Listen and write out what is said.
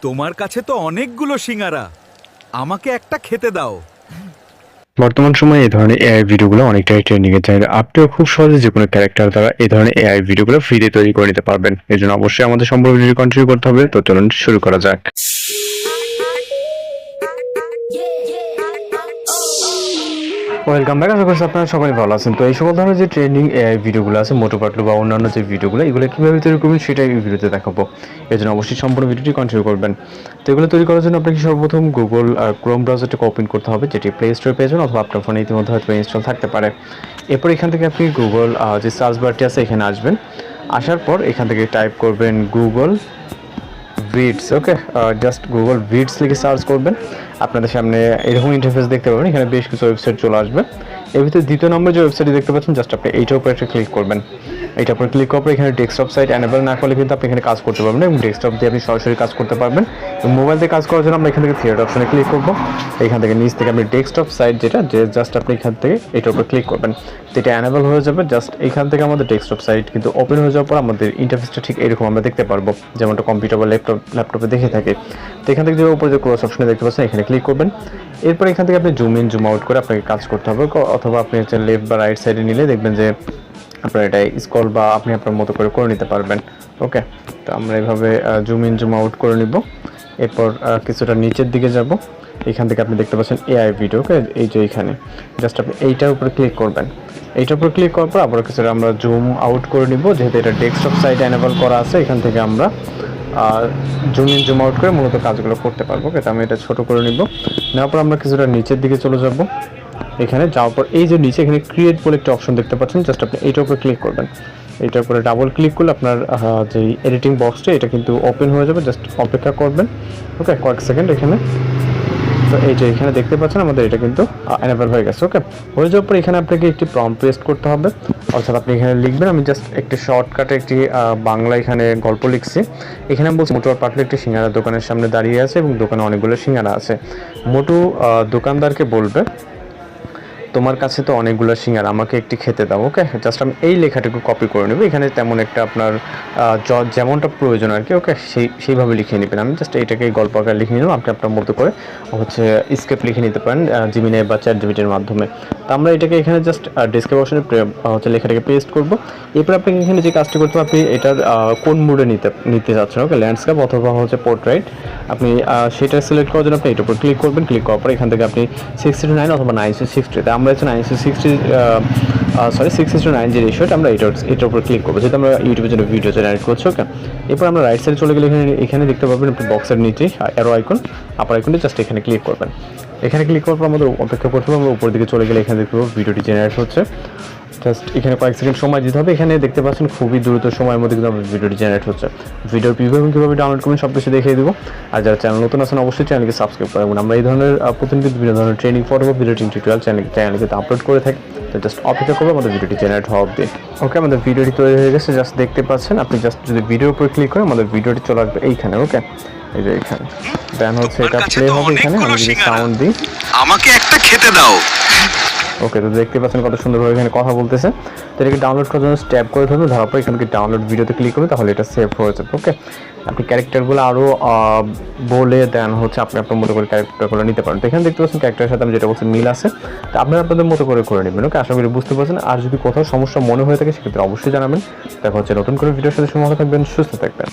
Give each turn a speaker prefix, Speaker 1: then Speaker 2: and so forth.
Speaker 1: তোমার কাছে তো অনেকগুলো সিঙ্গারা, আমাকে একটা খেতে দাও।
Speaker 2: বর্তমান সময়ে এই ধরনের এআই ভিডিওগুলো অনেকটাই ট্রেন্ডিং এ যায়। আপনিও খুব সহজে যেকোনো ক্যারেক্টার দ্বারা এই ধরনের এআই ভিডিওগুলো ফ্রিতে তৈরি করে নিতে পারবেন। এজন্য অবশ্যই আমাদের সম্পূর্ণ ভিডিও কন্টিনিউ করতে হবে। তো চলুন শুরু করা যাক। Welcome back. আশা করছি আপনারা সবাই ভালো আছেন। তো এই সকল ধরনের যে ট্রেন্ডিং এআই ভিডিওগুলো আছে, মোটু পাতলু বা অন্যান্য যে ভিডিওগুলো, এগুলো কীভাবে তৈরি করবেন সেটাই এই ভিডিওতে দেখাবো। এর জন্য অবশ্যই সম্পূর্ণ ভিডিওটি কন্টিনিউ করবেন। তো এগুলো তৈরি করার জন্য আপনাকে সর্বপ্রথম গুগল ক্রোম ব্রাউজারটাকে ওপেন করতে হবে, যেটি প্লে স্টোরে পেয়ে যাবেন অথবা আপনার ফোনে ইতিমধ্যে হয়তো ইনস্টল থাকতে পারে। এরপর এখান থেকে আপনি গুগল যে সার্চ বারটি আছে এখানে আসবেন। আসার পর এখান থেকে টাইপ করবেন গুগল ভিডস। ওকে, জাস্ট গুগল ভিডস লিখে সার্চ করবেন। আপনাদের সামনে এরকম ইন্টারফেস দেখতে পাবেন। এখানে বেশ কিছু ওয়েবসাইট চলে আসবে। এর ভিতরে দ্বিতীয় নম্বর যে ওয়েবসাইটটি দেখতে পাচ্ছেন, জাস্ট আপনি এইটার উপরে একটা ক্লিক করবেন। এইটার উপরে ক্লিক করার পর এখানে ডেস্কটপ সাইট অ্যানেবল না করলে কিন্তু আপনি এখানে কাজ করতে পারবেন এবং ডেস্কটপ দিয়ে আপনি সরাসরি কাজ করতে পারবেন। মোবাইল দিয়ে কাজ করার জন্য আমরা এখান থেকে থিয়েটার অপশনে ক্লিক করবো। এখান থেকে নিচ থেকে আপনি ডেস্কটপ সাইট যেটা, যে জাস্ট আপনি এখান থেকে এটার উপর ক্লিক করবেন। তো এটা অ্যানেবল হয়ে যাবে। জাস্ট এখান থেকে আমাদের ডেস্কটপ সাইট কিন্তু ওপেন হয়ে যাওয়ার পর আমাদের ইন্টারফেসটা ঠিক এরকম আমরা দেখতে পারবো, যেমনটা কম্পিউটার বা ল্যাপটপে দেখে থাকি। তো এখান থেকে যে উপরে যে ক্রস অপশনে দেখতে পাচ্ছেন এখানে ক্লিক করবেন। এরপর এখান থেকে আপনি জুম ইন জুম আউট করে আপনাকে কাজ করতে হবে, অথবা আপনি হচ্ছে লেফট বা রাইট সাইডে নিলে দেখবেন যে আপনার এটা স্ক্রল বা আপনি আপনার মতো করে নিতে পারবেন। ওকে, তো আমরা এভাবে জুম ইন জুম আউট করে নিব। এরপর কিছুটা নিচের দিকে যাব। এখান থেকে আপনি দেখতে পাচ্ছেন এআই ভিডিও। ওকে, এই যে এখানে জাস্ট আপনি এইটার উপরে ক্লিক করবেন। এইটার উপর ক্লিক করার পর আবার কিছুটা আমরা জুম আউট করে নিব, যেহেতু এটা ডেস্কটপ সাইট অ্যানেবল করা আছে। এখান থেকে আমরা জুম ইন জুম আউট করে মূলত কাজগুলো করতে পারবো। ওকে, তো আমি এটা ছোটো করে নিব। নেওয়ার পর আমরা কিছুটা নিচের দিকে চলে যাব। এখানে যাওয়ার পর এই যে নিচে এখানে ক্রিয়েট বলে একটা অপশন দেখতে পাচ্ছেন, জাস্ট আপনি এইটার উপরে ক্লিক করবেন। এইটার উপরে ডাবল ক্লিক করলে আপনার যে এডিটিং বক্সটা এটা কিন্তু ওপেন হয়ে যাবে। জাস্ট অপেক্ষা করবেন। ওকে, কয়েক সেকেন্ড এখানে। তো এই যে এখানে দেখতে পাচ্ছেন আমাদের এটা কিন্তু অ্যানেবল হয়ে গেছে। ওকে, হয়ে যাওয়ার পর এখানে আপনাকে একটি প্রম্পট পেস্ট করতে হবে, অর্থাৎ আপনি এখানে লিখবেন। আমি জাস্ট একটি শর্টকাটে একটি বাংলা এখানে গল্প লিখছি। এখানে আমি বলছি, মোটু আর পাতলু একটি সিঙ্গারা দোকানের সামনে দাঁড়িয়ে আছে এবং দোকানে অনেকগুলো সিঙ্গারা আছে। মোটু দোকানদারকে বলবে, তোমার কাছে তো অনেকগুলো সিঙ্গারা, আমাকে একটি খেতে দাও। ওকে, জাস্ট আমি এই লেখাটুকু কপি করে নেব। এখানে তেমন একটা আপনার যেমনটা প্রয়োজন আর কি। ওকে, সেইভাবে লিখে নেবেন। আমি জাস্ট এইটাকে গল্প আকারে লিখে নিলাম। আপনি আপনার মতো করে হচ্ছে স্কেপ লিখে নিতে পারেন জিমিনে বা চ্যাট জিপিটির মাধ্যমে। তো আমরা এটাকে এখানে জাস্ট ডেসক্রিপশনে হচ্ছে লেখাটাকে পেস্ট করব। এরপর আপনি এখানে যে কাজটি করতে হবে, আপনি এটার কোন মুডে নিতে যাচ্ছেন। ওকে, ল্যান্ডস্কেপ অথবা হচ্ছে পোর্ট্রেট, আপনি সেটা সিলেক্ট করার জন্য আপনি এটার উপর ক্লিক করবেন। ক্লিক করার পর এখান থেকে আপনি 60:9 অথবা 9:60, আমরা হচ্ছে 6:9 যে রেশিওটা, আমরা এটার উপর ক্লিক করবো, যেহেতু আমরা ইউটিউবের জন্য ভিডিও জেনারেট করছি। ওকে, এরপর আমরা রাইট সাইডে চলে গেলে এখানে দেখতে পাবেন আপনি বক্সের নিচে অ্যারো আইকন, আপার আইকনটি জাস্ট এখানে ক্লিক করবেন। এখানে ক্লিক করার পর আমাদের অপেক্ষা করতে হবে। আমরা উপর দিকে চলে গেলে এখানে দেখতে পাবো ভিডিওটি জেনারেট হচ্ছে। জাস্ট এখানে কয়েক সেকেন্ড সময় দিতে হবে। এখানে দেখতে পাচ্ছেন খুবই দ্রুত সময়ের মধ্যে কিন্তু ভিডিওটি জেনারেট হচ্ছে। ভিডিওর প্রিভিউ কীভাবে ডাউনলোড করবেন সব কিছু দেখিয়ে দেবো। আর যারা চ্যানেল নতুন আছেন অবশ্যই চ্যানেলকে সাবস্ক্রাইব করবেন। আমরা এই ধরনের প্রতিনিয়ত বিভিন্ন ধরনের ট্রেনিং ফটো ভিডিও টিউটোরিয়াল চ্যানেলকে আপলোড করে থাকি। তো জাস্ট অপেক্ষা করবো আমাদের ভিডিওটি জেনারেট হওয়া অবধি। ওকে, আমাদের ভিডিওটি তৈরি হয়ে গেছে। জাস্ট দেখতে পাচ্ছেন, আপনি জাস্ট যদি ভিডিওর উপরে ক্লিক করেন আমাদের ভিডিওটি চলে আসবে এইখানে। ওকে, এই যে এখানে দেন হচ্ছে এটা প্লে হবে। এখানে আমি যদি সাউন্ড দিই,
Speaker 1: আমাকে একটা খেতে দাও।
Speaker 2: ওকে, তো দেখতে পাচ্ছেন কত সুন্দরভাবে এখানে কথা বলতেছে। তো এটাকে ডাউনলোড করার জন্য ট্যাপ করে ধরবেন, ধরার পর এখানে ডাউনলোড ভিডিওতে ক্লিক করবেন, তাহলে এটা সেভ হয়ে যাবে। ওকে, আপনি ক্যারেক্টারগুলো আরও বলে দেন হচ্ছে আপনি আপনার মতো করে ক্যারেক্টারগুলো নিতে পারেন। তো এখানে দেখতে পাচ্ছেন ক্যারেক্টারের সাথে আমি যেটা বলছি মিল আছে। তো আপনারা আপনাদের মতো করে নেবেন। ওকে, আশা করি বুঝতে পারছেন। আর যদি কোথাও সমস্যা মনে হয়ে থাকে সেক্ষেত্রে অবশ্যই জানাবেন। দেখা হচ্ছে নতুন করে ভিডিওর সাথে। সময় থাকবেন, সুস্থ থাকবেন।